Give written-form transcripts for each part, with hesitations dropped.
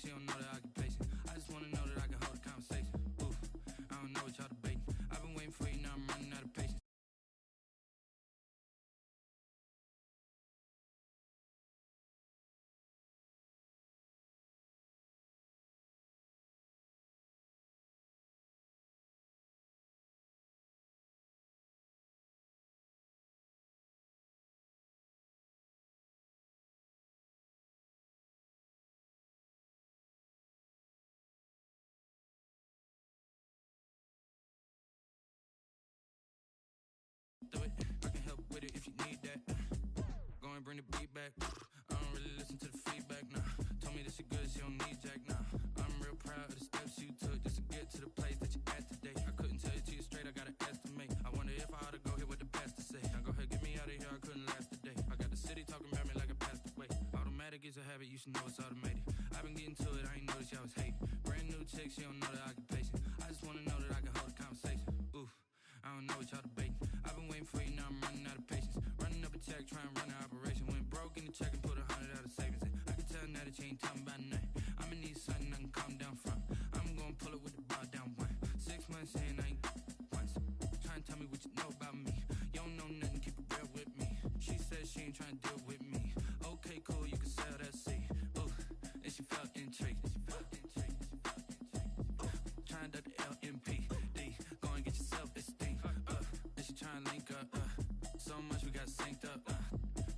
she don't know that I can pace it. I just wanna know that I can hold a conversation. Oof, I don't know what y'all debating. I've been waiting for you, now I'm running out of patience. Do it, I can help with it if you need that. Go and bring the beat back. I don't really listen to the feedback, nah. Told me that she good, she don't need Jack, nah. I'm real proud of the steps you took just to get to the place that you're at today. I couldn't tell it to you straight, I gotta estimate. I wonder if I ought to go here with the pastor say. Now go ahead, get me out of here, I couldn't last a day. I got the city talking about me like I passed away. Automatic is a habit, you should know it's automated. I've been getting to it, I ain't noticed y'all was hating. Brand new chick, she don't know that I can pace it. I just wanna know that I can hold a conversation. Oof, I don't know what y'all debating. I've been waiting for you, now I'm running out of patience. Running up a check, trying to run an operation. Went broke in the check and put 100 out of savings in. I can tell now that you ain't talking about nothing. I'ma need something I can calm down from. I'm gonna pull it with the bar down one. 6 months in, I ain't once. Trying to tell me what you know about me. You don't know nothing, keep it real with me. She said she ain't trying to deal with me. Okay, cool, you can sell that seed. Ooh, and she felt intrigued. Trying to the LMPD. Go and get your self-esteem. And she trying to link up. So much we got synced up.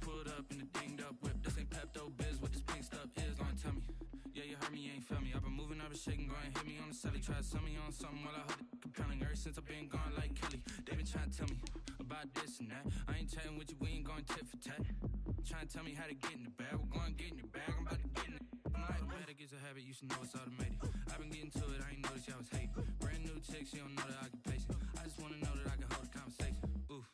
Pulled up in the dinged up whip. This ain't Pepto Biz, what this pink stuff is. Go and tell me. Yeah, you heard me, you ain't felt me. I've been moving, I've been shaking. Go and hit me on the celly. Try to sell me on something while I hold it compelling. Ever since I've been gone like Kelly. They been trying to tell me about this and that. I ain't chatting with you, we ain't going tit for tat. Trying to tell me how to get in the bag. We're going to get in the bag, I'm about to get in it. Automatic is a habit, you should know it's automated. I've been getting to it, I ain't noticed y'all was hating. Brand new chick, she don't know that I can pace it. I just wanna know that I can hold a conversation. Oof,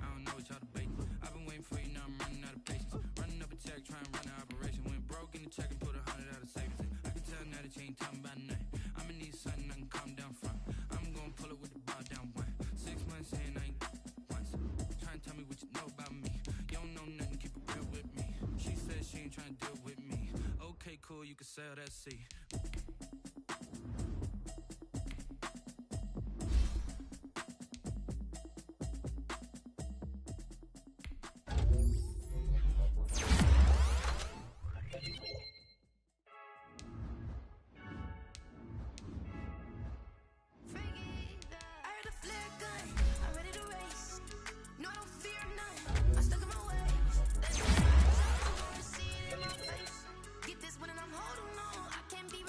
I don't know what y'all debating. I've been waiting for you, now I'm running out of patience. Running up a check, trying to run an operation. Went broke in the check and put 100 out of savings in. I can tell now that you ain't talking about nothing. I'ma need something I can calm down from. I'm gonna pull it with the bar down one. 6 months in, I ain't once. Trying to tell me what you know about me. You don't know nothing, keep it real with me. She said she ain't trying to deal with me. Okay, cool, you can sell that seed. I heard a flare gun, I'm ready to race. No, I don't fear none, I'm stuck in my ways. Let's see it in my face. Get this one and I'm holding on. I can't be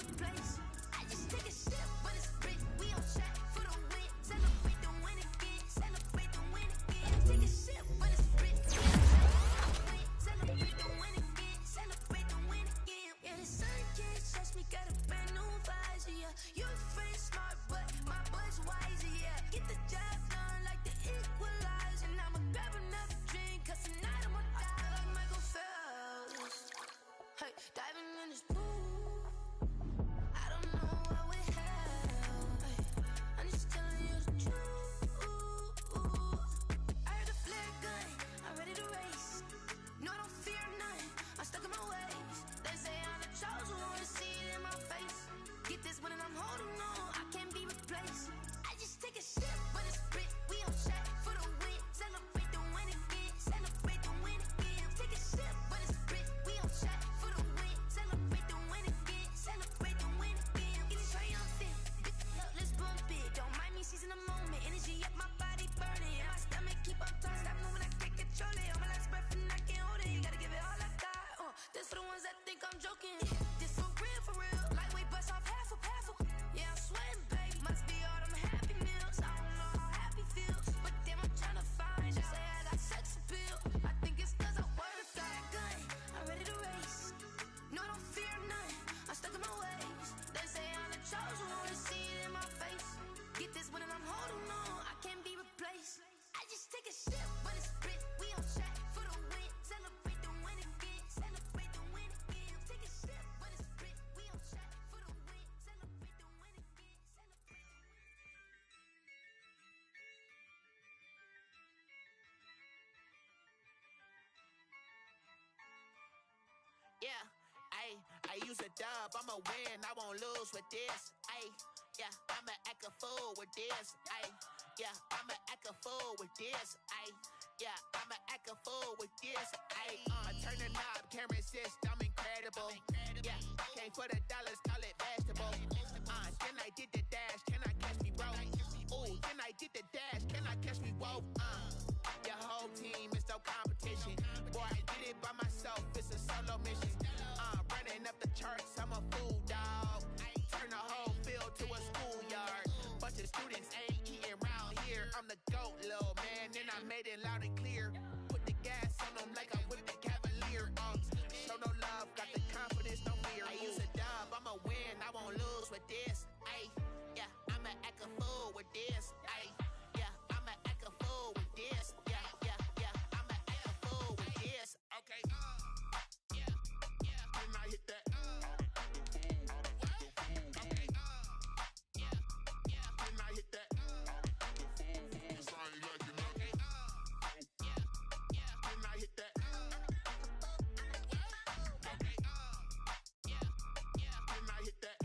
dub, I'ma win, I won't lose with this. Ayy, yeah, I'ma act a fool with this. Ayy, yeah, I'ma act a fool with this. Ayy, yeah, I'ma act a fool with this. Ayy, turn the knob, can't resist, I'm incredible. Yeah, came for the dollars, call it vegetable. Then I did the dash, can I catch me, bro? Ooh, then I did the dash, can I catch me, whoa? Your whole team is no competition. Boy, I did it by myself, it's a solo mission. Running up the charts, I'm a fool, dog. Turn the whole field to a schoolyard. Bunch of students ain't eating round here. I'm the GOAT, little man, and I made it loud and clear. Put the gas on them like I whipped the Cavalier. Show no love, got the confidence, no fear. I use a dub, I'ma win, I won't lose with this. Ayy, yeah, I'ma act a fool with this. Ayy, yeah, I'ma act a fool with this. Yeah, yeah, yeah, I'ma act a fool with this. Okay, yeah, yeah, then I hit that. Okay, yeah, yeah, then I hit that. Cause I ain't like it nothing. Yeah, yeah, then I hit that. Okay, yeah, yeah, then I hit that.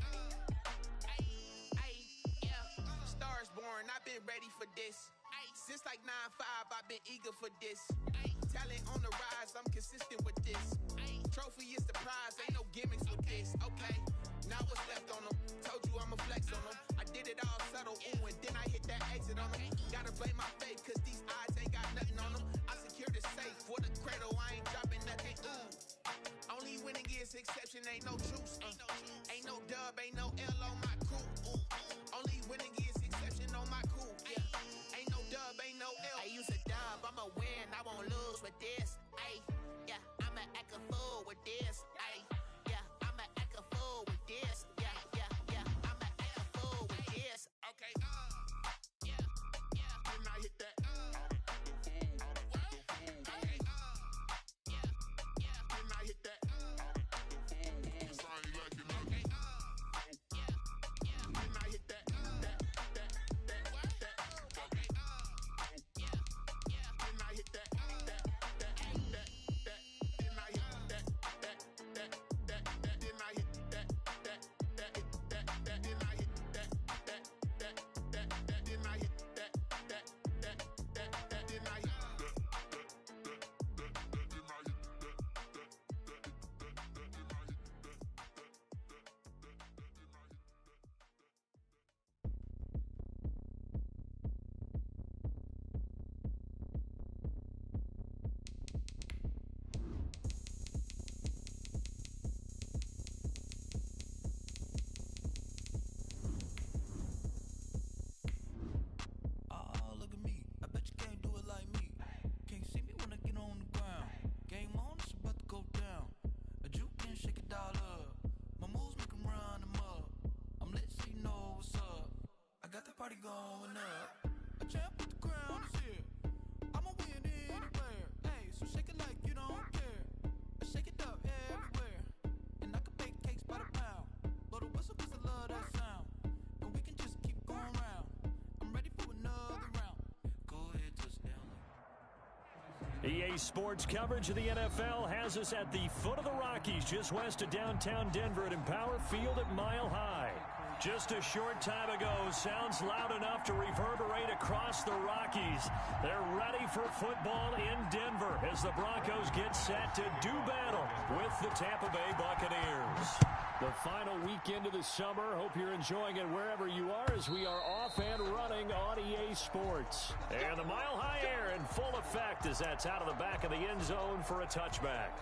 Stars born, I've been ready for this. Since like 9-5, I've been eager for this. Talent on the rise, I'm consistent with this. Trophy is the prize, ain't no gimmicks with this. Okay, now what's left on them? Told you I'ma flex on them. I did it all subtle, ooh, and then I hit that exit on them. Gotta blame my faith, cause these odds ain't got nothing on them. I secured the safe for the cradle, I ain't dropping nothing, ooh. Only winning is exception, ain't no truce. Ain't no dub, ain't no L on my crew. Only winning is exception on my crew. Yeah, ain't no dub, ain't no L. I use a dub, I'ma win, I won't lose with this. Ayy, yeah, I'ma act a fool with this. Ayy, yeah, I'ma act a fool with this. Yeah, yeah, yeah, I'ma act a fool with this. Okay, yeah, yeah, then I hit that. Okay, yeah, yeah, then I hit that. Cause I ain't like it nothing. Yeah, yeah, then I hit that. Okay, yeah, yeah, then I hit that. Then I hit that. Then I hit that. Then I hit that. Then I hit that. Then I hit Oh, look at me. I bet you can't do it like me. Can't see me when I get on the ground. Game on, it's about to go down. A juke can shake it all up. My moves make 'em run them up. I'm lit so you know what's up. I got the party going up. A champ with the crown is here. I'ma win anywhere. Hey, so shake it like you don't care. I shake it up everywhere. And I can bake cakes by the pound. Blow the whistle 'cause I love that sound. And we can just keep going round. I'm ready for another round. Go ahead, touchdown. EA Sports coverage of the NFL has us at the foot of the Rockies, just west of downtown Denver at Empower Field at Mile High. Just a short time ago, sounds loud enough to reverberate across the Rockies. They're ready for football in Denver as the Broncos get set to do battle with the Tampa Bay Buccaneers. The final weekend of the summer. Hope you're enjoying it wherever you are as we are off and running on EA Sports. And the Mile High air in full effect as that's out of the back of the end zone for a touchback.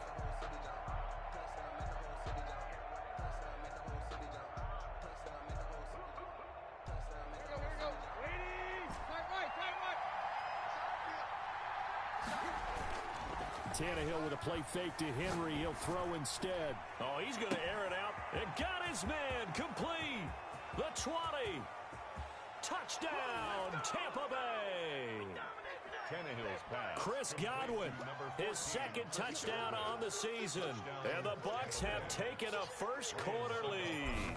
Tannehill with a play fake to Henry. He'll throw instead. Oh, he's going to air it out. And got his man complete. The 20. Touchdown, Tampa Bay. Tannehill's pass. Chris Godwin, his second touchdown on the season. And the Bucs have taken a first quarter lead.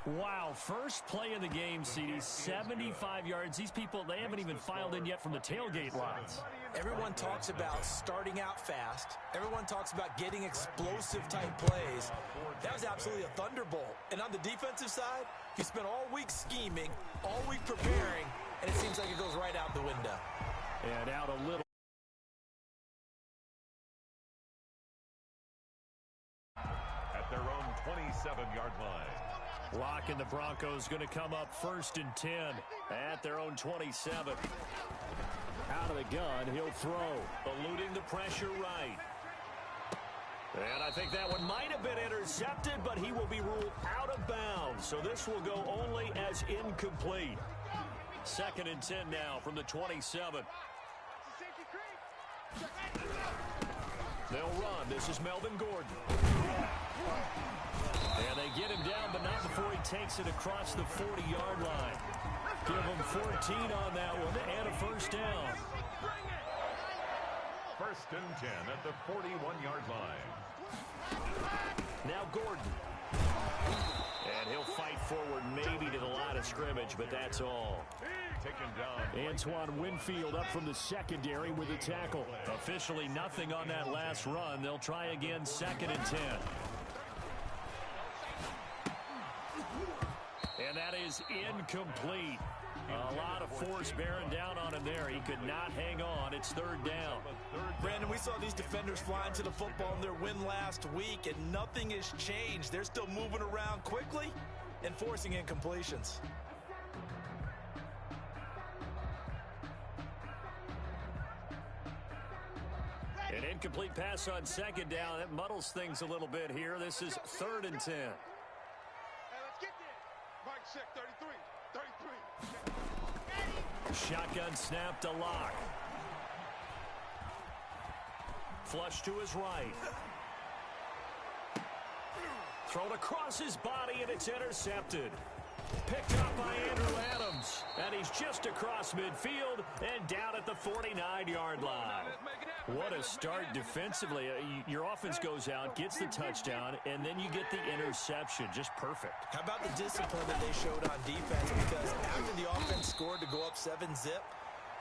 Wow, first play of the game, CD, 75 yards. These people, they haven't even filed in yet from the tailgate lines. Everyone talks about starting out fast. Everyone talks about getting explosive-type plays. That was absolutely a thunderbolt. And on the defensive side, you spent all week scheming, all week preparing, and it seems like it goes right out the window. And out a little. At their own 27-yard line. Locke and the Broncos going to come up 1st and 10 at their own 27. Out of the gun, he'll throw. Eluding the pressure right. And I think that one might have been intercepted, but he will be ruled out of bounds. So this will go only as incomplete. 2nd and 10 now from the 27. They'll run. This is Melvin Gordon. And they get him down, but not before he takes it across the 40-yard line. Give him 14 on that one and a first down. 1st and 10 at the 41-yard line. Now Gordon. And he'll fight forward maybe to the line of scrimmage, but that's all. Taken down. Antoine Winfield up from the secondary with a tackle. Officially nothing on that last run. They'll try again 2nd and 10. And that is incomplete. A lot of force bearing down on him there. He could not hang on. It's 3rd down. Brandon, we saw these defenders flying to the football in their win last week, and nothing has changed. They're still moving around quickly and forcing incompletions. An incomplete pass on 2nd down. That muddles things a little bit here. This is 3rd and 10. Shotgun snap to Locke. Flush to his right. Thrown across his body, and it's intercepted. Picked up by Andrew Adams. And he's just across midfield and down at the 49-yard line. What a start defensively. Your offense goes out, gets the touchdown, and then you get the interception. Just perfect. How about the discipline that they showed on defense? Because after the offense scored to go up 7-zip,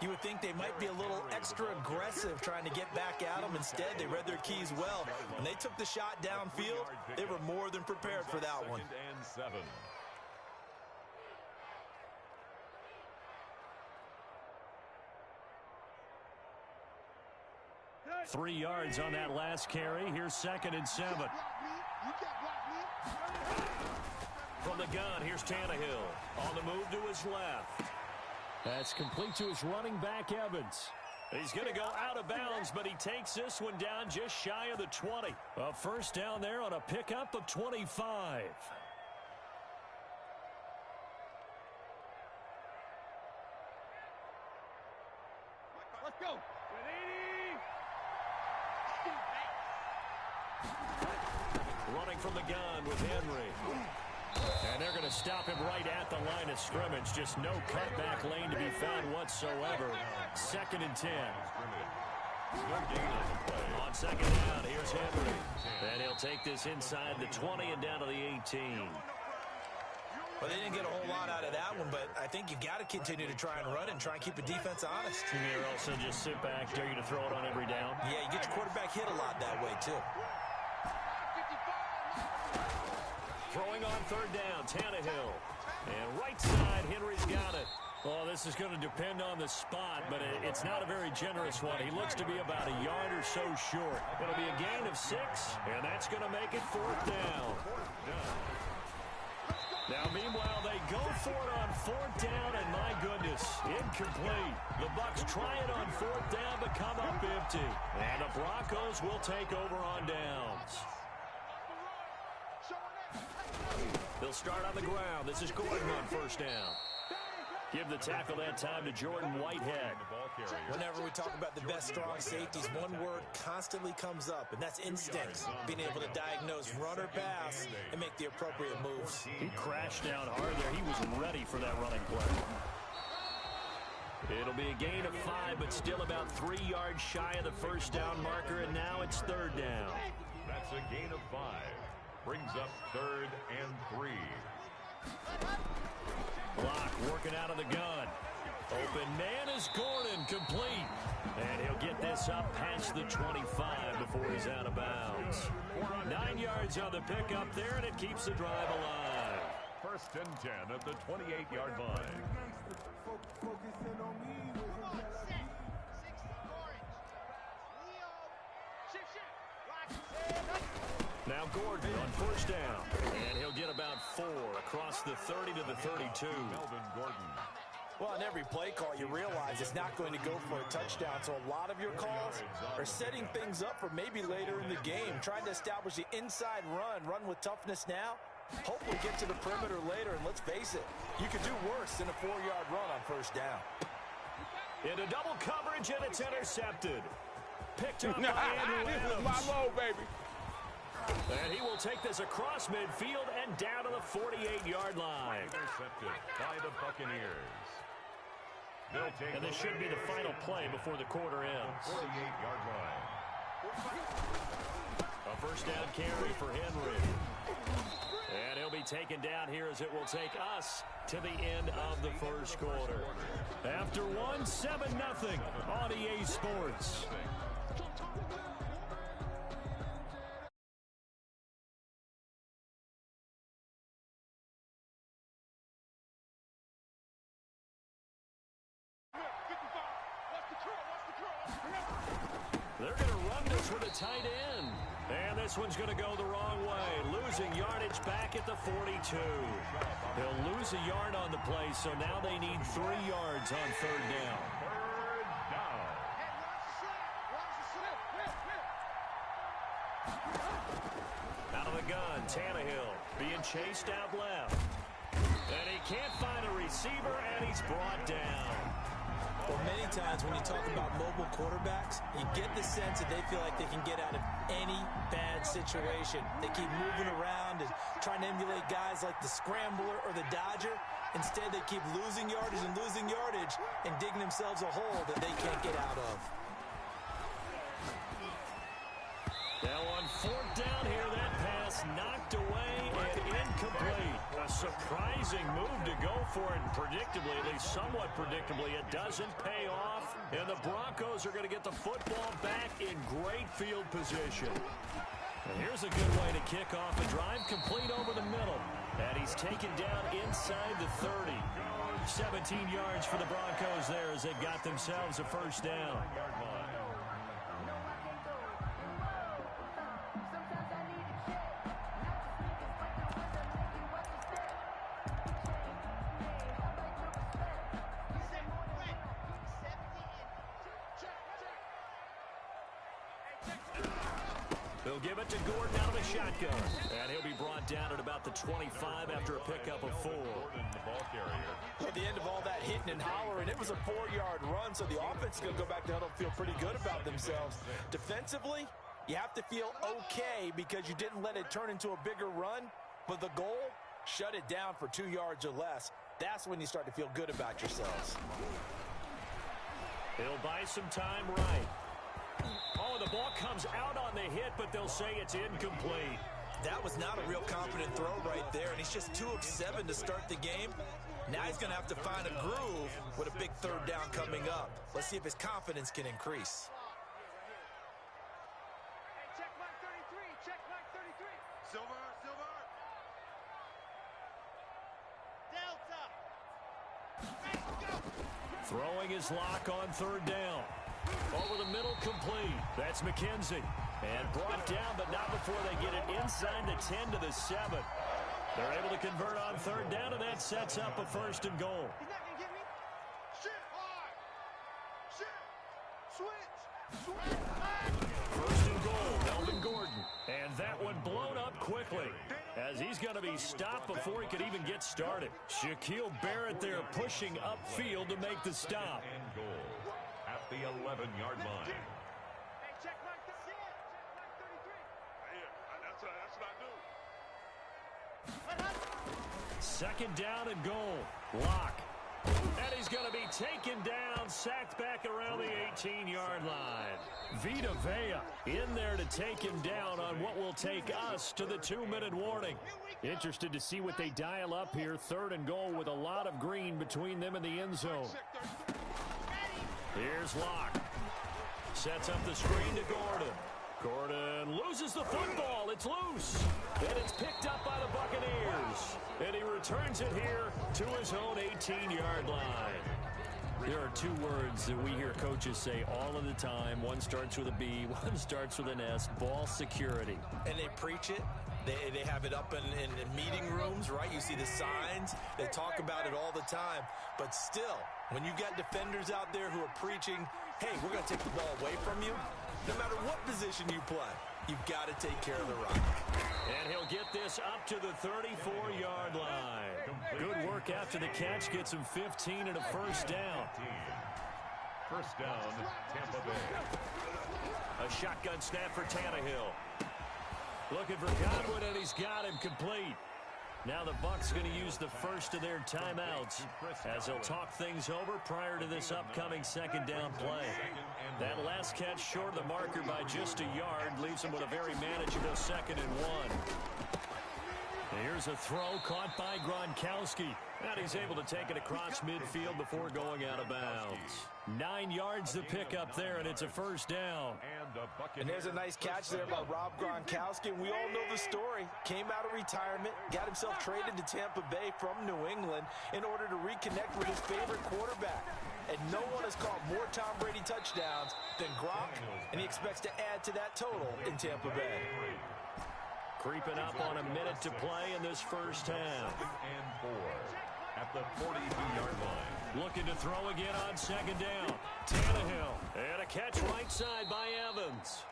you would think they might be a little extra aggressive trying to get back at them. Instead, they read their keys well. When they took the shot downfield, they were more than prepared for that one. 2nd and 7. 3 yards on that last carry. Here's 2nd and 7. From the gun, here's Tannehill. On the move to his left. That's complete to his running back, Evans. He's going to go out of bounds, but he takes this one down just shy of the 20. A first down there on a pickup of 25. Let's go. Running from the gun with Henry. And they're going to stop him right at the line of scrimmage. Just no cutback lane to be found whatsoever. 2nd and 10. On 2nd down, here's Henry. And he'll take this inside the 20 and down to the 18. Well, they didn't get a whole lot out of that one, but I think you've got to continue to try and run and try and keep the defense honest. Or also just sit back, dare you to throw it on every down. Yeah, you get your quarterback hit a lot that way, too. Throwing on 3rd down, Tannehill. And right side, Henry's got it. Oh, this is going to depend on the spot, but it's not a very generous one. He looks to be about a yard or so short. It'll be a gain of 6, and that's going to make it 4th down. Now, meanwhile, they go for it on 4th down, and my goodness, incomplete. The Bucs try it on 4th down, but come up empty. And the Broncos will take over on downs. They'll start on the ground. This is Gordon on 1st down. Give the tackle that time to Jordan Whitehead. Whenever we talk about the best strong safeties, one word constantly comes up, and that's instincts. Being able to diagnose run or pass and make the appropriate moves. He crashed down hard there. He was ready for that running play. It'll be a gain of 5, but still about 3 yards shy of the first down marker, and now it's 3rd down. That's a gain of 5. Brings up 3rd and 3. Block working out of the gun. Open man is Gordon, complete. And he'll get this up past the 25 before he's out of bounds. 9 yards on the pickup there, and it keeps the drive alive. 1st and 10 at the 28-yard line. Now Gordon on 1st down. And he'll get about 4 across the 30 to the 32. Melvin Gordon. Well, on every play call, you realize it's not going to go for a touchdown, so a lot of your calls are setting things up for maybe later in the game, trying to establish the inside run with toughness now, hopefully get to the perimeter later, and let's face it, you could do worse than a 4-yard run on 1st down. Into double coverage, and it's intercepted. Picked up by Andrew This Adams. is my low, baby. And he will take this across midfield and down to the 48-yard line. Intercepted by the Buccaneers. And this should be the final play before the quarter ends. 48-yard line. A 1st down carry for Henry. And he'll be taken down here as it will take us to the end of the 1st quarter. After 7-0 on EA Sports. They're going to run this with a tight end. And this one's going to go the wrong way. Losing yardage back at the 42. They'll lose a yard on the play, so now they need 3 yards on 3rd down. 3rd down. Out of the gun, Tannehill being chased out left. And he can't find a receiver, and he's brought down. Well, many times when you talk about mobile quarterbacks, you get the sense that they feel like they can get out of any bad situation. They keep moving around and trying to emulate guys like the Scrambler or the Dodger. Instead, they keep losing yardage and digging themselves a hole that they can't get out of. Now on 4th down here, that pass knocked away and incomplete. A surprising move to go for it, and predictably, at least somewhat predictably, it doesn't pay off. And the Broncos are going to get the football back in great field position. And here's a good way to kick off a drive, complete over the middle. And he's taken down inside the 30. 17 yards for the Broncos there as they got themselves a 1st down. They'll give it to Gordon out of a shotgun. And he'll be brought down at about the 25 after a pickup of 4. The ball carrier. At the end of all that hitting and hollering, it was a 4-yard run, so the offense is going to go back to huddle, feel pretty good about themselves. Defensively, you have to feel okay because you didn't let it turn into a bigger run, but the goal, shut it down for 2 yards or less. That's when you start to feel good about yourselves. He'll buy some time right. Oh, the ball comes out on the hit, but they'll say it's incomplete. That was not a real confident throw right there, and he's just 2 of 7 to start the game. Now he's going to have to find a groove with a big 3rd down coming up. Let's see if his confidence can increase. Check mark 33. Check mark 33. Silver. Delta. Throwing his lock on 3rd down. Over the middle, complete. That's McKenzie. And brought down, but not before they get it inside the 10 to the 7. They're able to convert on 3rd down, and that sets up a 1st and goal. He's not going to get me. Shit hard. Shit. Switch. 1st and goal, Melvin Gordon. And that one blown up quickly as he's going to be stopped before he could even get started. Shaquille Barrett there pushing upfield to make the stop. And goal at the 11-yard line. Hey, check mark 33. That's what I do. 2nd down and goal. Lock. And he's going to be taken down, sacked back around the 18-yard line. Vita Vea in there to take him down on what will take us to the 2-minute warning. Interested to see what they dial up here. 3rd and goal with a lot of green between them and the end zone. Here's Locke. Sets up the screen to Gordon. Gordon loses the football. It's loose. And it's picked up by the Buccaneers. And he returns it here to his own 18-yard line. There are 2 words that we hear coaches say all of the time. One starts with a B, one starts with an S. Ball security. And they preach it. They have it up in meeting rooms, right? You see the signs. They talk about it all the time. But still, when you got defenders out there who are preaching, hey, we're going to take the ball away from you, no matter what position you play, you've got to take care of the rock. And he'll get this up to the 34-yard line. Good work after the catch. Gets him 15 and a first down. First down, Tampa Bay. A shotgun snap for Tannehill. Looking for Godwin, and he's got him complete. Now the Bucs going to use the first of their timeouts as they'll talk things over prior to this upcoming 2nd down play. That last catch short of the marker by just a yard leaves him with a very manageable 2nd and 1. Here's a throw caught by Gronkowski. And he's able to take it across midfield before going out of bounds. 9 yards to pick up there, and it's a first down. And there's a nice catch there by Rob Gronkowski, and we all know the story. Came out of retirement, got himself traded to Tampa Bay from New England in order to reconnect with his favorite quarterback. And no one has caught more Tom Brady touchdowns than Gronk, and he expects to add to that total in Tampa Bay. Creeping up on a minute to play in this first half. 2nd and 4 at the 42-yard line. Looking to throw again on 2nd down. Tannehill. And a catch right side by Evans.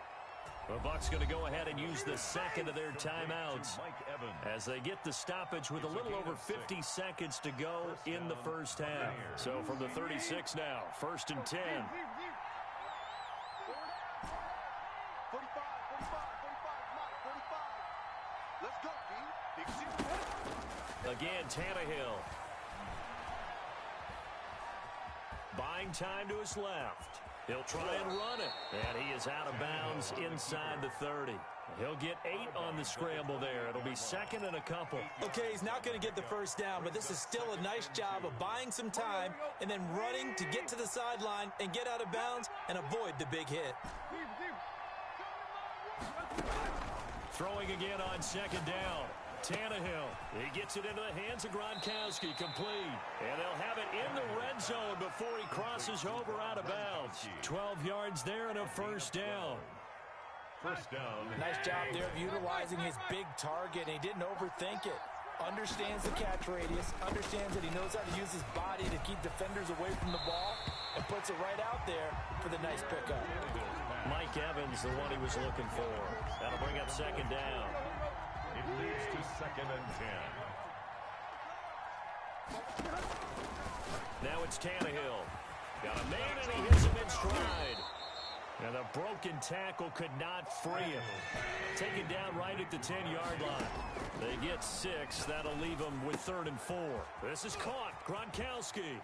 The Bucs going to go ahead and use the 2nd of their timeouts as they get the stoppage with a little over 50 seconds to go in the first half. So from the 36 now, 1st and 10. 45, 45. Let's go, B. Again, Tannehill. Buying time to his left. He'll try and run it. And he is out of bounds inside the 30. He'll get 8 on the scramble there. It'll be 2nd and a couple. Okay, he's not going to get the first down, but this is still a nice job of buying some time and then running to get to the sideline and get out of bounds and avoid the big hit. Throwing again on 2nd down. Tannehill. He gets it into the hands of Gronkowski, complete. And they'll have it in the red zone before he crosses over out of bounds. 12 yards there and a first down. First down. Nice job there of utilizing his big target. He didn't overthink it. Understands the catch radius. Understands that he knows how to use his body to keep defenders away from the ball. And puts it right out there for the nice pickup. Mike Evans, the one he was looking for. That'll bring up 2nd down. It leads to 2nd and 10. Now it's Tannehill. Got a man, and he hits him in stride. And a broken tackle could not free him. Taken down right at the 10-yard line. They get 6. That'll leave them with 3rd and 4. This is caught. Gronkowski.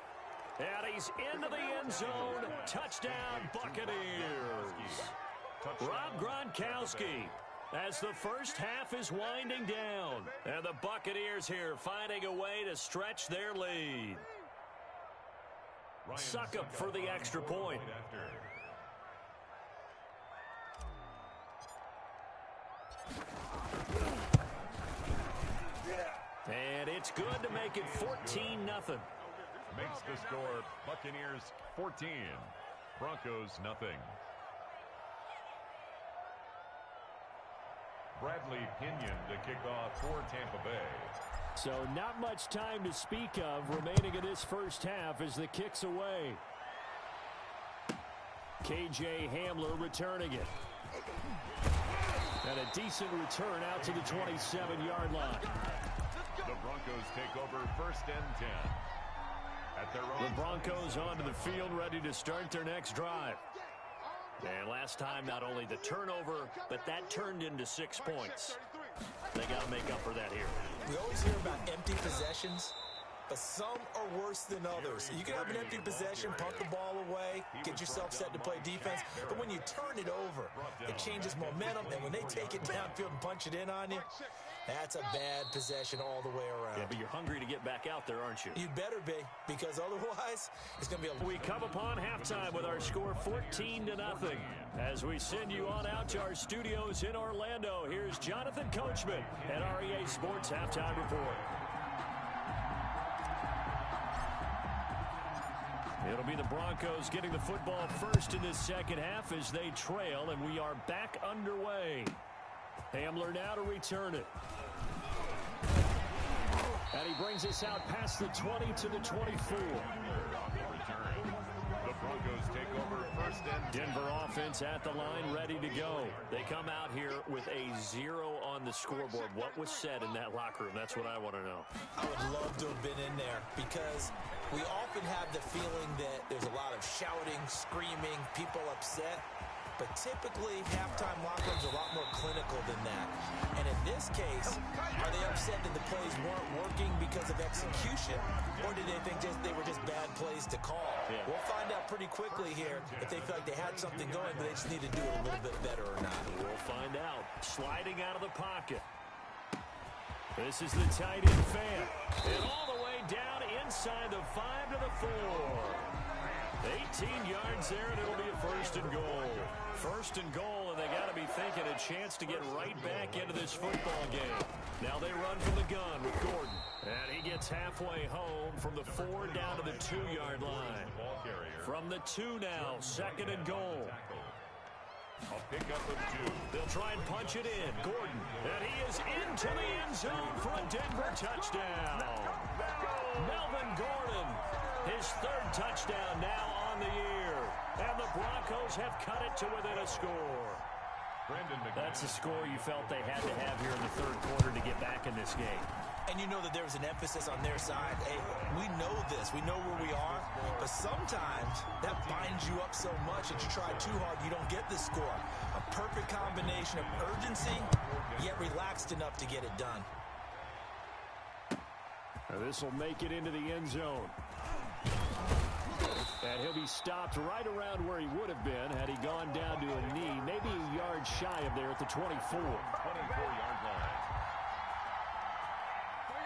And he's into the end zone. Touchdown, Buccaneers. Rob Gronkowski. As the first half is winding down. And the Buccaneers here finding a way to stretch their lead. Succop for the extra point. And it's good to make it 14-0. Makes the score Buccaneers 14, Broncos nothing. Bradley Pinion to kick off for Tampa Bay. So not much time to speak of remaining in this first half as the kick's away. KJ Hamler returning it. And a decent return out to the 27-yard line. The Broncos take over 1st and 10. At their own. The Broncos onto the field ready to start their next drive. And last time, not only the turnover, but that turned into 6 points. They got to make up for that here. We always hear about empty possessions. but some are worse than others. You can have an empty possession, punt the ball away, get yourself set to play defense, but when you turn it over, it changes momentum, and when they take it downfield and punch it in on you, that's a bad possession all the way around. Yeah, but you're hungry to get back out there, aren't you? You better be, because otherwise, it's going to be a... We come upon halftime with our score 14-0. As we send you on out to our studios in Orlando, here's Jonathan Coachman at REA Sports Halftime Report. It'll be the Broncos getting the football first in this second half as they trail, and we are back underway. Hamler now to return it. And he brings us out past the 20 to the 24. The Broncos take over first and 10. Denver offense at the line, ready to go. They come out here with a 0 on the scoreboard. What was said in that locker room? That's what I want to know. I would love to have been in there because we often have the feeling that there's a lot of shouting, screaming, people upset. But typically, halftime locker rooms are a lot more clinical than that. And in this case, are they upset that the plays weren't working because of execution? Or did they think they were just bad plays to call? Yeah. We'll find out pretty quickly here if they feel like they had something going, but they just need to do it a little bit better or not. We'll find out. Sliding out of the pocket. This is the tight end fan. And all the way down inside the 5 to the 4. 18 yards there, and it'll be a first and goal. First and goal, and they got to be thinking a chance to get right back into this football game. Now they run from the gun with Gordon. And he gets halfway home from the 4 down to the 2-yard line. From the 2 now, second and goal. A pickup of 2. They'll try and punch it in. Gordon, and he is into the end zone for a Denver touchdown. Melvin Gordon, his 3rd touchdown now on the year. And the Broncos have cut it to within a score. That's the score you felt they had to have here in the 3rd quarter to get back in this game. And you know that there's an emphasis on their side. Hey, we know this. We know where we are. But sometimes that binds you up so much that you try too hard, you don't get the score. A perfect combination of urgency, yet relaxed enough to get it done. This will make it into the end zone. And he'll be stopped right around where he would have been had he gone down to a knee, maybe a yard shy of there at the 24. 24-yard line.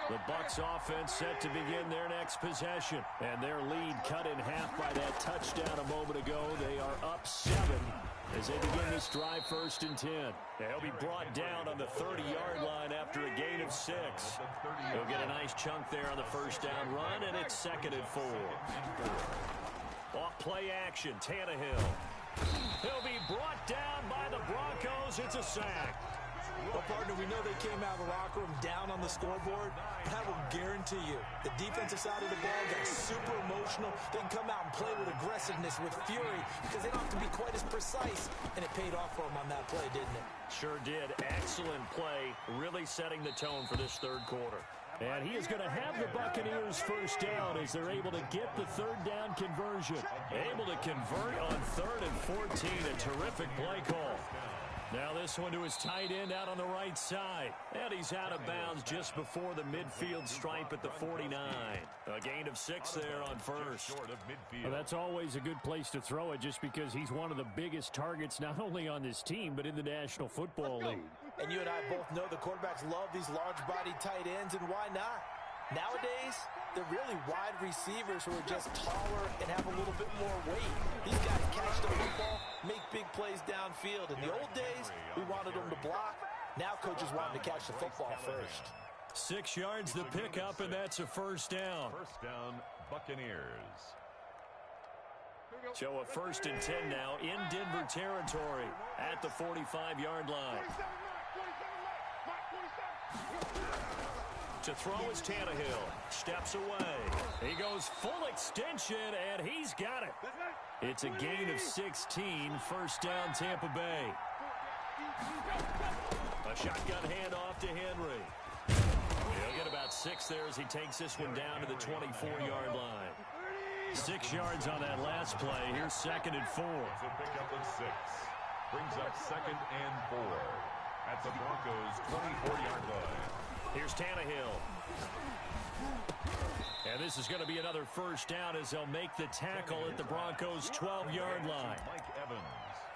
The Bucs offense set to begin their next possession. And their lead cut in half by that touchdown a moment ago. They are up 7 as they begin this drive first and 10. They'll be brought down on the 30-yard line after a gain of 6. They'll get a nice chunk there on the first down run, and it's second and 4. Off play action, Tannehill. He'll be brought down by the Broncos. It's a sack. Well, partner, we know they came out of the locker room down on the scoreboard. But I will guarantee you, the defensive side of the ball got super emotional. They can come out and play with aggressiveness, with fury, because they don't have to be quite as precise. And it paid off for them on that play, didn't it? Sure did. Excellent play, really setting the tone for this 3rd quarter. And he is going to have the Buccaneers first down as they're able to get the 3rd down conversion. Able to convert on 3rd and 14. A terrific play call. Now this one to his tight end out on the right side. And he's out of bounds just before the midfield stripe at the 49. A gain of 6 there on first. Well, that's always a good place to throw it just because he's one of the biggest targets not only on this team but in the National Football League. And you and I both know the quarterbacks love these large-bodied tight ends, and why not? Nowadays, they're really wide receivers who are just taller and have a little bit more weight. These guys catch the football, make big plays downfield. In the old days, we wanted them to block. Now coaches want them to catch the football first. 6 yards the pickup, and that's a first down. First down, Buccaneers. So a first and 10 now in Denver territory at the 45-yard line. To throw is Tannehill. Steps away. He goes full extension, and he's got it. It's a gain of 16. First down, Tampa Bay. A shotgun handoff to Henry. He'll get about 6 there as he takes this one down to the 24-yard line. 6 yards on that last play. Here's second and 4. It's a pickup of 6. Brings up second and 4 at the Broncos' 24-yard line. Here's Tannehill. And this is going to be another first down as they'll make the tackle at the Broncos' 12-yard line.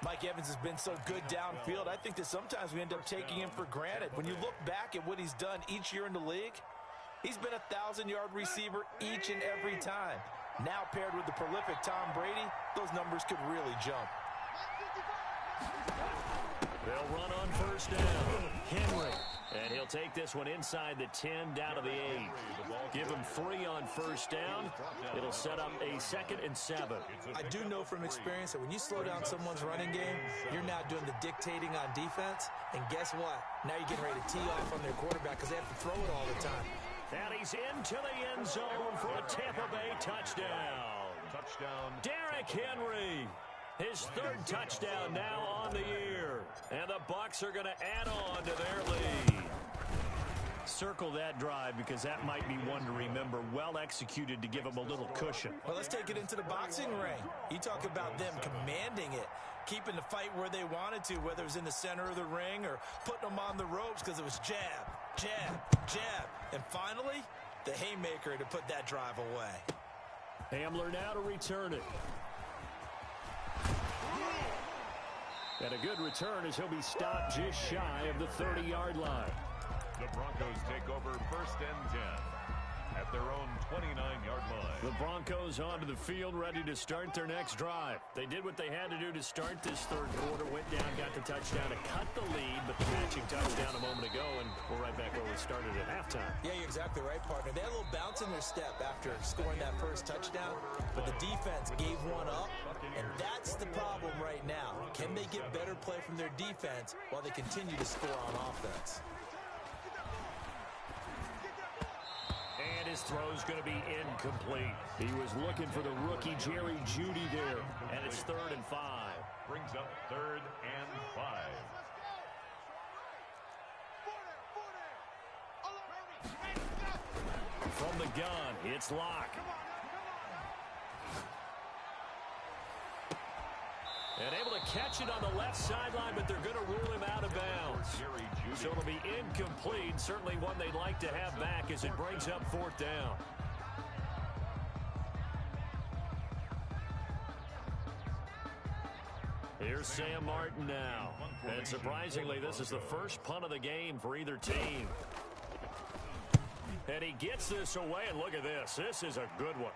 Mike Evans has been so good downfield. I think that sometimes we end up taking him for granted. When you look back at what he's done each year in the league, he's been a 1,000-yard receiver each and every time. Now paired with the prolific Tom Brady, those numbers could really jump. They'll run on first down. Henry. And he'll take this one inside the 10 down to the 8. Give him 3 on first down. It'll set up a 2nd and 7. I do know from experience that when you slow down someone's running game, you're now doing the dictating on defense. And guess what? Now you're getting ready to tee off on their quarterback because they have to throw it all the time. And he's into the end zone for a Tampa Bay touchdown. Derrick Henry. His 3rd touchdown now on the year. And the Bucs are going to add on to their lead. Circle that drive because that might be one to remember. Well executed to give them a little cushion. Well, let's take it into the boxing ring. You talk about them commanding it, keeping the fight where they wanted to, whether it was in the center of the ring or putting them on the ropes because it was jab, jab, jab. And finally, the haymaker to put that drive away. Hamler now to return it. And a good return as he'll be stopped just shy of the 30-yard line. The Broncos take over 1st and 10 at their own 29-yard line. The Broncos onto the field ready to start their next drive. They did what they had to do to start this 3rd quarter, went down, got the touchdown to cut the lead, but the matching touchdown a moment ago, and we're right back where we started at halftime. Yeah, you're exactly right, partner. They had a little bounce in their step after scoring that first touchdown, but the defense gave one up, and that's the problem right now. Can they get better play from their defense while they continue to score on offense? And his throw's going to be incomplete. He was looking for the rookie Jerry Jeudy there, and it's 3rd and 5. Brings up 3rd and 5. From the gun, it's Locke. And able to catch it on the left sideline, but they're going to rule him out of bounds. So it'll be incomplete. Certainly one they'd like to have back as it brings up 4th down. Here's Sam Martin now. And surprisingly, this is the first punt of the game for either team. And he gets this away, and look at this. This is a good one.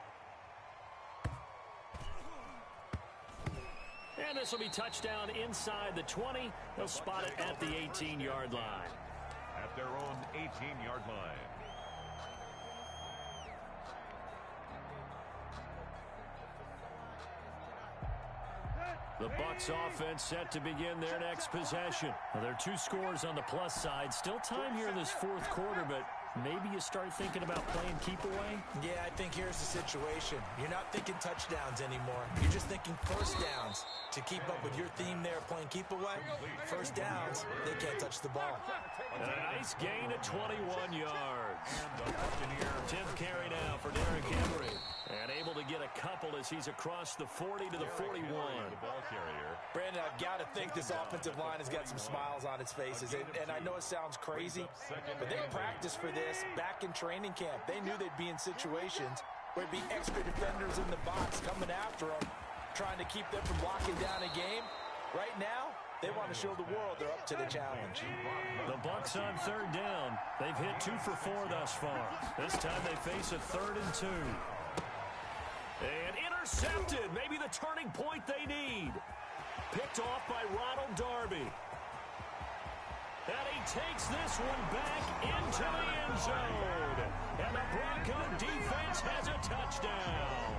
And this will be touchdown inside the 20. They'll spot it at the 18-yard line. At their own 18-yard line. The Bucs offense set to begin their next possession. Well, there are 2 scores on the plus side. Still time here in this 4th quarter, but maybe you start thinking about playing keep away? Yeah, I think here's the situation. You're not thinking touchdowns anymore. You're just thinking first downs. To keep up with your theme there, playing keep away, first downs, they can't touch the ball. And a nice gain of 21 yards. 10th carry now for Derrick Henry. And able to get a couple as he's across the 40 to the 41. Brandon, I've got to think this offensive line has got some smiles on its faces. And I know it sounds crazy, but they practiced for this back in training camp. They knew they'd be in situations where it'd be extra defenders in the box coming after them, trying to keep them from locking down a game. Right now, they want to show the world they're up to the challenge. The Bucs on 3rd down. They've hit 2 for 4 thus far. This time they face a 3rd and 2. And intercepted. Maybe the turning point they need. Picked off by Ronald Darby. And he takes this one back into the end zone. And the Bronco defense has a touchdown.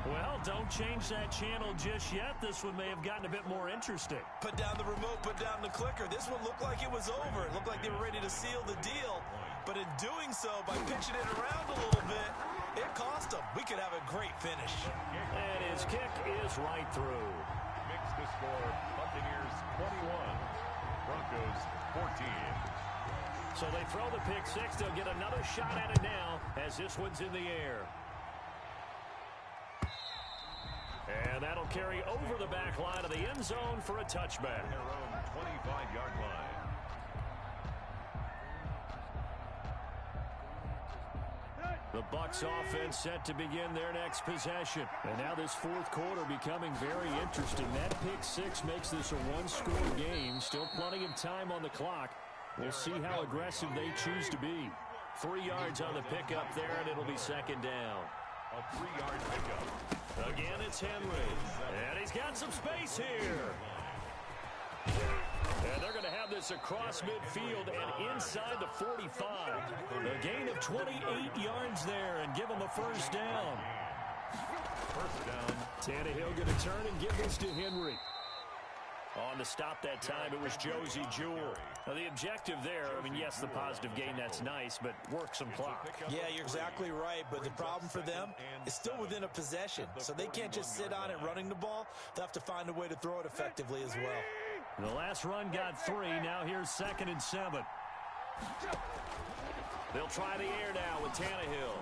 Well, don't change that channel just yet. This one may have gotten a bit more interesting. Put down the remote, put down the clicker. This one looked like it was over. It looked like they were ready to seal the deal. But in doing so, by pitching it around a little bit, it cost them. We could have a great finish. And his kick is right through. Makes the score Buccaneers 21, Broncos 14. So they throw the pick 6. They'll get another shot at it now as this one's in the air. And that'll carry over the back line of the end zone for a touchback. Their own 25-yard line. The Bucs offense set to begin their next possession. And now this fourth quarter becoming very interesting. That pick six makes this a one-score game. Still plenty of time on the clock. We'll see how aggressive they choose to be. 3 yards on the pickup there, and it'll be second down. A 3-yard pickup. Again, it's Henry. And he's got some space here. And they're going to have this across midfield and inside the 45. A gain of 28 yards there and give them a first down. First down. Tannehill going to turn and give this to Henry. On the stop that time, it was Josie Jewell. Now, the objective there, I mean, yes, the positive gain, that's nice, but work some clock. Yeah, you're exactly right, but the problem for them is still within a possession, so they can't just sit on it running the ball. They'll have to find a way to throw it effectively as well. The last run got 3. Now here's 2nd and 7. They'll try the air now with Tannehill.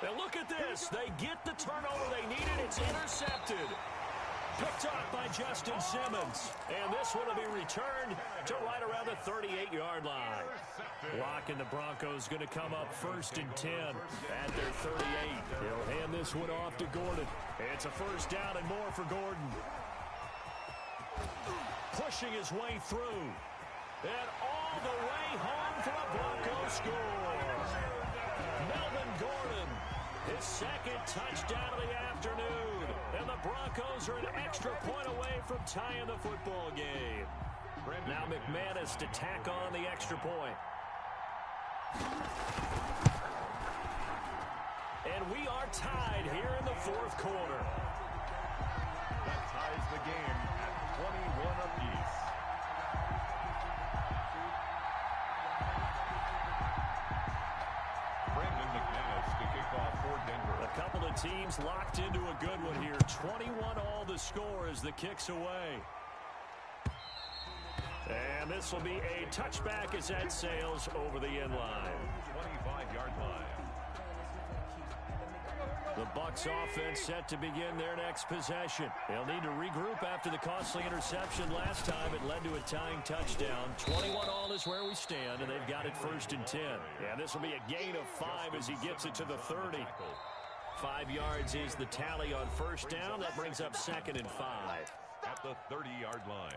And look at this. They get the turnover they needed. It's intercepted. Picked off by Justin Simmons. And this one will be returned to right around the 38-yard line. Locke and the Broncos going to come up 1st and 10 at their 38. He'll hand this one off to Gordon. It's a first down and more for Gordon. Pushing his way through. And all the way home for a Broncos score. Melvin Gordon, his 2nd touchdown of the afternoon. And the Broncos are an extra point away from tying the football game. Now McManus to tack on the extra point. And we are tied here in the fourth quarter. That ties the game at 21 apiece. Brandon McManus to kick off for Denver. A couple of teams locked into a good one here. 21 all the score as the kick's away. And this will be a touchback as that sails over the end line. 25-yard line. The Bucs offense set to begin their next possession. They'll need to regroup after the costly interception last time. It led to a tying touchdown. 21 all is where we stand, and they've got it 1st and 10. Yeah, this will be a gain of 5 as he gets it to the 30. 5 yards is the tally on first down. That brings up 2nd and 5. At the 30-yard line.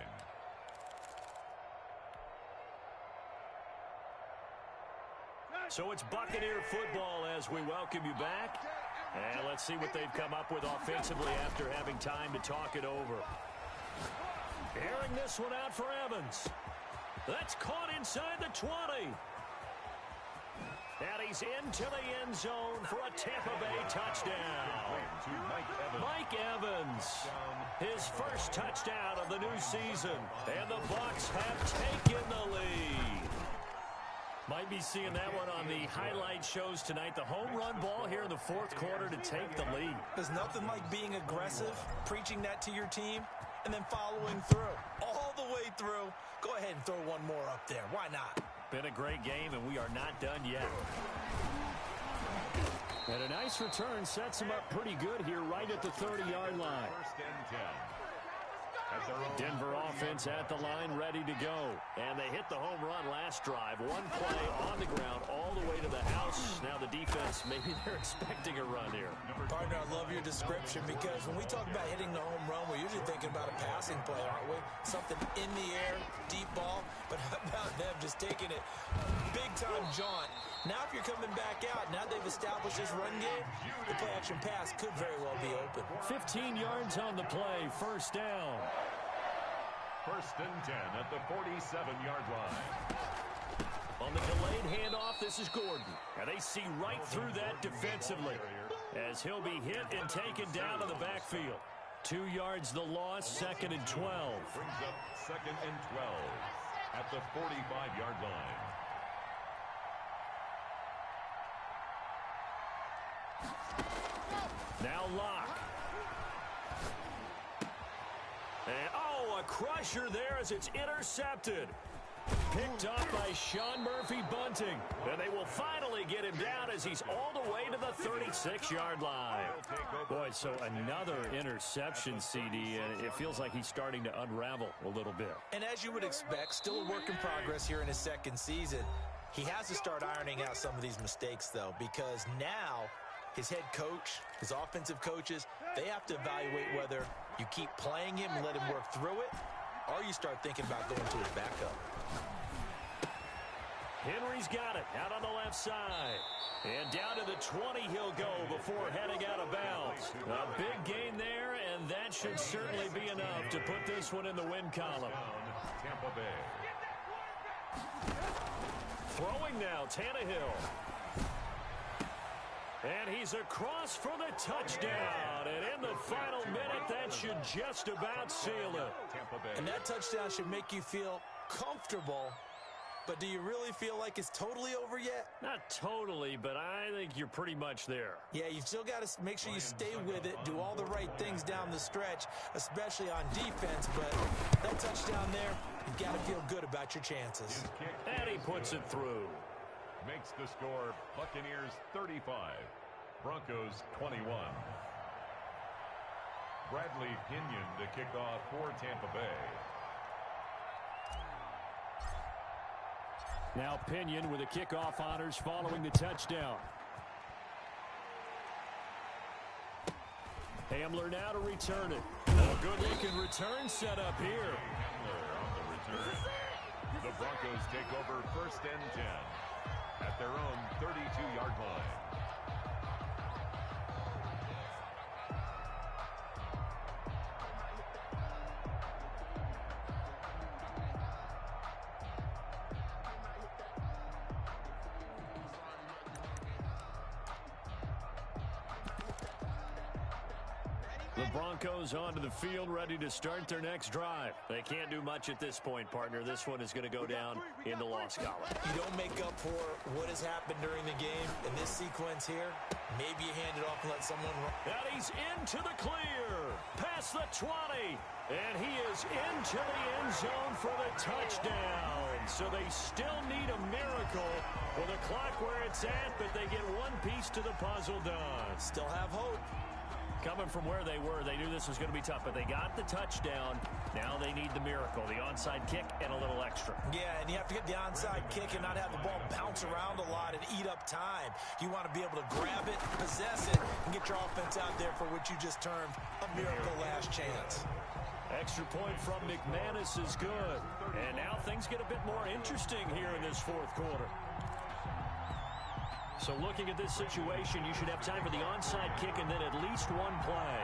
So it's Buccaneer football as we welcome you back. And let's see what they've come up with offensively after having time to talk it over. Airing this one out for Evans. That's caught inside the 20. And he's into the end zone for a Tampa Bay touchdown. Mike Evans, his first touchdown of the new season. And the Bucs have taken the lead. Might be seeing that one on the highlight shows tonight. The home run ball here in the fourth quarter to take the lead. There's nothing like being aggressive, preaching that to your team, and then following through. All the way through. Go ahead and throw one more up there. Why not? Been a great game, and we are not done yet. And a nice return sets him up pretty good here right at the 30-yard line. 1st and 10. Denver offense at the line, ready to go. And they hit the home run last drive. One play on the ground all the way to the house. Now the defense, maybe they're expecting a run here. Partner, I love your description because when we talk about hitting the home run, we're usually thinking about a passing play, aren't we? Something in the air, deep ball. But how about them just taking it big-time jaunt? Now if you're coming back out, now they've established this run game, the play-action pass could very well be open. 15 yards on the play, first down. 1st and 10 at the 47-yard line. On the delayed handoff, this is Gordon. And they see right through that defensively as he'll be hit and taken down to the backfield. 2 yards the loss, 2nd and 12. Brings up 2nd and 12 at the 45-yard line. Now Locke. And, a crusher there as it's intercepted. Picked off by Sean Murphy-Bunting. And they will finally get him down as he's all the way to the 36-yard line. Boy, so another interception, CD, and it feels like he's starting to unravel a little bit. And as you would expect, still a work in progress here in his 2nd season. He has to start ironing out some of these mistakes, though, because now his head coach, his offensive coaches, they have to evaluate whether you keep playing him and let him work through it, or you start thinking about going to his backup. Henry's got it out on the left side. And down to the 20 he'll go before heading out of bounds. A big gain there, and that should certainly be enough to put this one in the win column. Tampa Bay. Throwing now, Tannehill. And he's across for the touchdown. And in the final minute, that should just about seal it. And that touchdown should make you feel comfortable. But do you really feel like it's totally over yet? Not totally, but I think you're pretty much there. Yeah, you've still got to make sure you stay with it, do all the right things down the stretch, especially on defense. But that touchdown there, you've got to feel good about your chances. And he puts it through. Makes the score Buccaneers 35, Broncos 21. Bradley Pinion to kick off for Tampa Bay. Now Pinion with the kickoff honors following the touchdown. Hamler now to return it. A good-looking return set up here. Hamler on the return. The Broncos take over 1st and 10 at their own 32-yard line. The Broncos onto the field, ready to start their next drive. They can't do much at this point, partner. This one is going to go down in the loss column. You don't make up for what has happened during the game in this sequence here. Maybe you hand it off and let someone run. And he's into the clear. Past the 20. And he is into the end zone for the touchdown. So they still need a miracle with the clock where it's at, but they get one piece to the puzzle done. Still have hope. Coming from where they were, they knew this was going to be tough, but they got the touchdown. Now they need the miracle, the onside kick and a little extra. Yeah, and you have to get the onside kick and not have the ball bounce around a lot and eat up time. You want to be able to grab it, possess it, and get your offense out there for what you just termed a miracle last chance. Extra point from McManus is good. And now things get a bit more interesting here in this fourth quarter. So looking at this situation, you should have time for the onside kick and then at least one play.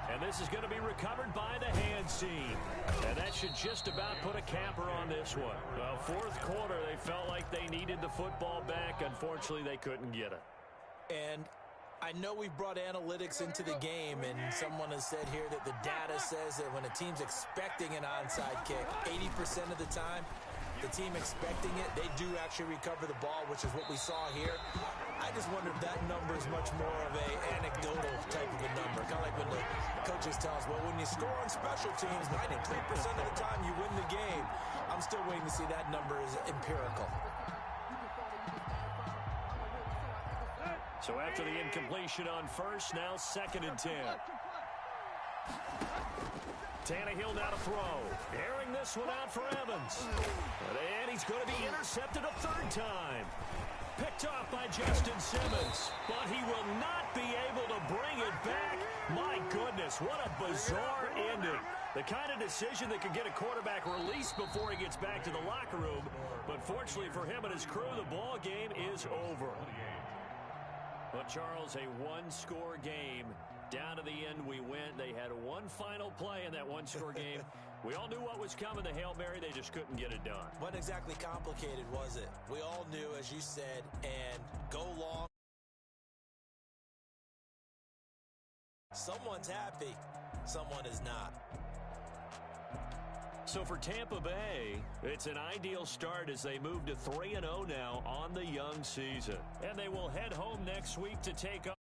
And this is going to be recovered by the hands team. And that should just about put a capper on this one. Well, fourth quarter, they felt like they needed the football back. Unfortunately, they couldn't get it. And I know we've brought analytics into the game, and someone has said here that the data says that when a team's expecting an onside kick, 80% of the time, the team expecting it, they do actually recover the ball, which is what we saw here. I just wonder if that number is much more of a anecdotal type of a number. Kind of like when the coaches tell us, well, when you score on special teams, 93% of the time you win the game. I'm still waiting to see that number is empirical. So after the incompletion on first, now 2nd and 10. Tannehill now to throw. Airing this one out for Evans. And he's going to be intercepted a third time. Picked off by Justin Simmons. But he will not be able to bring it back. My goodness, what a bizarre ending. The kind of decision that could get a quarterback released before he gets back to the locker room. But fortunately for him and his crew, the ball game is over. But Charles, a one-score game. Down to the end we went. They had one final play in that one-score game. We all knew what was coming, the Hail Mary. They just couldn't get it done. Wasn't exactly complicated, was it? We all knew, as you said, and go long. Someone's happy. Someone is not. So for Tampa Bay, it's an ideal start as they move to 3-0 now on the young season. And they will head home next week to take on.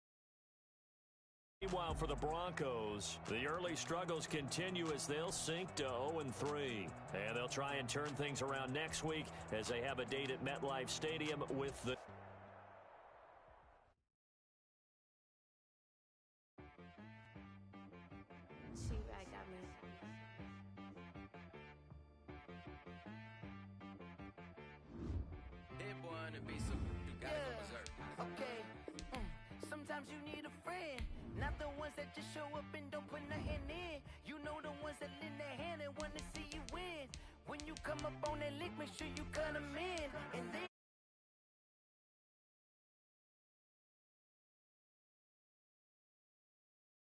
Meanwhile, for the Broncos, the early struggles continue as they'll sink to 0-3. And they'll try and turn things around next week as they have a date at MetLife Stadium with the trying to be, so you gotta go berserk. Okay. Sometimes you need a friend, not the ones that just show up and don't put nothing in. You know the ones that lend their hand and want to see you win. When you come up on that lick, make sure you cut them in. And then